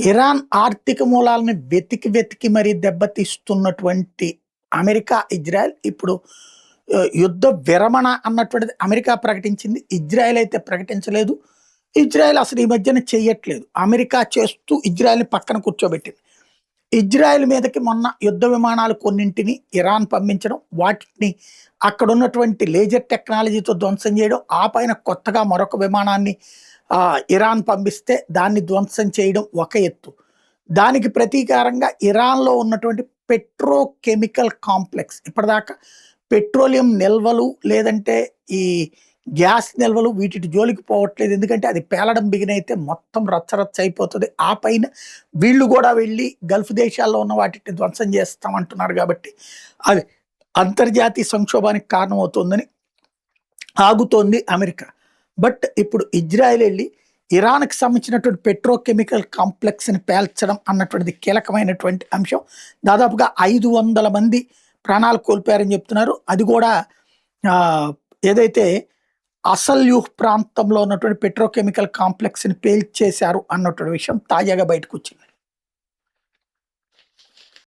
Iran ఆర్థిక మూలాలను వెతికి వెతికి మరీ దెబ్బతీస్తున్నటువంటి అమెరికా, ఇజ్రాయెల్ ఇప్పుడు యుద్ధ విరమణ అన్నటువంటిది అమెరికా ప్రకటించింది. ఇజ్రాయెల్ అయితే ప్రకటించలేదు. ఇజ్రాయెల్ అసలు ఈ మధ్యన చెయ్యట్లేదు. అమెరికా చేస్తూ ఇజ్రాయెల్‌ని పక్కన కూర్చోబెట్టింది. ఇజ్రాయెల్ మీదకి మొన్న యుద్ధ విమానాలు కొన్నింటిని ఇరాన్ పంపించడం, వాటిని అక్కడున్నటువంటి లేజర్ టెక్నాలజీతో ధ్వంసం చేయడం, ఆ పైన కొత్తగా మరొక విమానాన్ని ఇరాన్ పంపిస్తే దాన్ని ధ్వంసం చేయడం ఒక ఎత్తు. దానికి ప్రతీకారంగా ఇరాన్‌లో ఉన్నటువంటి పెట్రోకెమికల్ కాంప్లెక్స్ ఇప్పటిదాకా పెట్రోలియం నిల్వలు లేదంటే ఈ గ్యాస్ నిల్వలు వీటిటి జోలికి పోవట్లేదు. ఎందుకంటే అది పేలడం బిగినైతే మొత్తం రచ్చరచ్చ అయిపోతది. ఆ పైన వీళ్ళు గూడా వెళ్ళి గల్ఫ్ దేశాల్లో ఉన్న వాటిని ధ్వంసం చేస్తామంటున్నారు గాబట్టి, అది అంతర్జాతీయ సంక్షోభానికి కారణమవుతుందని ఆగుతోంది అమెరికా. బట్ ఇప్పుడు ఇజ్రాయెల్ ఎళ్లి ఇరాన్‌కి సంబంధించినటువంటి పెట్రోకెమికల్ కాంప్లెక్స్‌ని పేల్చడం అన్నటువంటిది కీలకమైనటువంటి అంశం. దాదాపుగా 500 మంది ప్రాణాలు కోల్పోయారని చెప్తున్నారు. అది కూడా ఆహ్, ఏదైతే అసల్యూహ్ ప్రాంతంలో ఉన్నటువంటి పెట్రోకెమికల్ కాంప్లెక్స్‌ని పేల్చేశారు అన్నటువంటి విషయం తాజాగా బయటకొచ్చింది.